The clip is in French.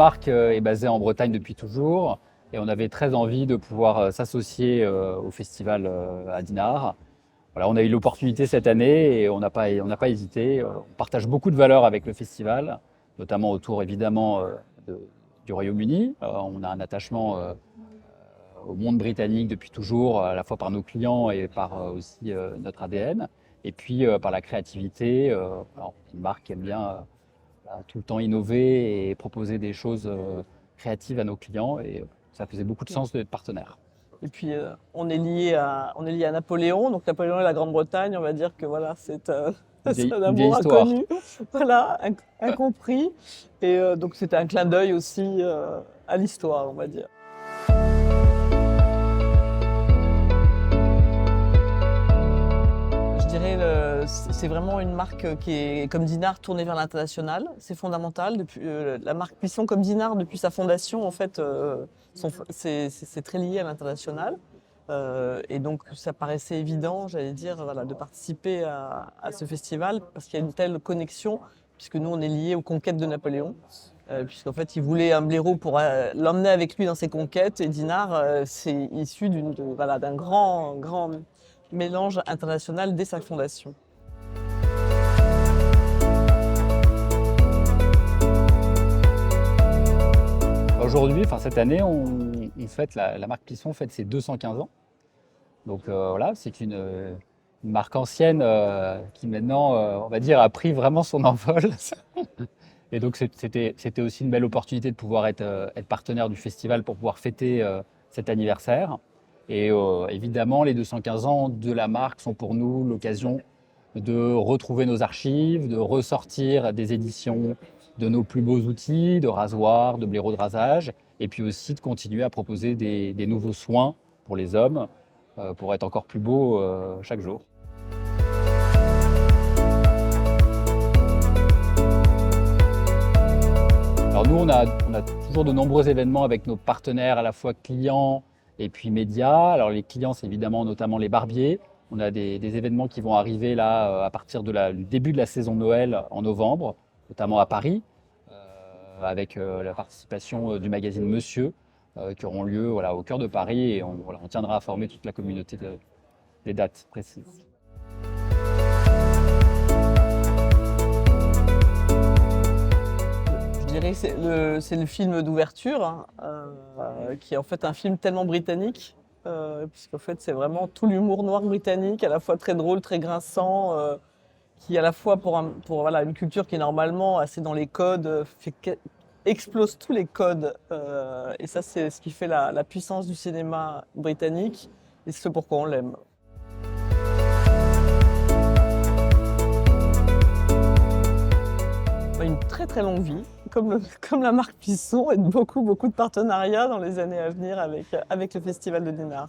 marque est basée en Bretagne depuis toujours et on avait très envie de pouvoir s'associer au festival à Dinard. Voilà, on a eu l'opportunité cette année et on n'a pas hésité. On partage beaucoup de valeurs avec le festival, notamment autour évidemment de- du Royaume-Uni. On a un attachement au monde britannique depuis toujours, à la fois par nos clients et par aussi notre ADN. Et puis par la créativité, alors, une marque qui aime bien tout le temps innover et proposer des choses créatives à nos clients. Et ça faisait beaucoup de sens d'être partenaire. Et puis, on est lié à Napoléon. Donc, Napoléon et la Grande-Bretagne, on va dire que voilà, c'est un Une vieille amour histoire. inconnu, voilà, incompris. Et donc, c'était un clin d'œil aussi à l'histoire, on va dire. Je dirais c'est vraiment une marque qui est comme Dinard tournée vers l'international. C'est fondamental. La marque Cuisson comme Dinard, depuis sa fondation, en fait, c'est très lié à l'international. Et donc, ça paraissait évident, j'allais dire, voilà, de participer à ce festival parce qu'il y a une telle connexion, puisque nous, on est liés aux conquêtes de Napoléon. Puisqu'en fait, il voulait un blaireau pour l'emmener avec lui dans ses conquêtes. Et Dinard, c'est issu voilà, d'un grand mélange international dès sa fondation. Aujourd'hui, enfin cette année, on fête la marque Plisson fête ses 215 ans. Donc voilà, c'est une marque ancienne qui maintenant, on va dire, a pris vraiment son envol. Et donc c'était aussi une belle opportunité de pouvoir être partenaire du festival pour pouvoir fêter cet anniversaire. Et évidemment, les 215 ans de la marque sont pour nous l'occasion de retrouver nos archives, de ressortir des éditions de nos plus beaux outils, de rasoirs, de blaireaux de rasage, et puis aussi de continuer à proposer des nouveaux soins pour les hommes, pour être encore plus beaux chaque jour. Alors nous, on a toujours de nombreux événements avec nos partenaires, à la fois clients et puis médias. Alors les clients, c'est évidemment notamment les barbiers. On a des événements qui vont arriver là à partir du début de la saison Noël en novembre, notamment à Paris, avec la participation du magazine Monsieur, qui auront lieu voilà, au cœur de Paris et on tiendra à informer toute la communauté des dates précises. Je dirais que c'est le film d'ouverture, hein, qui est en fait un film tellement britannique, puisqu'en fait c'est vraiment tout l'humour noir britannique, à la fois très drôle, très grinçant, qui à la fois pour voilà, une culture qui est normalement assez dans les codes, explose tous les codes. Et ça c'est ce qui fait la puissance du cinéma britannique, et c'est ce pourquoi on l'aime. Une très très longue vie, comme la marque Plisson, et beaucoup de partenariats dans les années à venir avec le Festival de Dinard.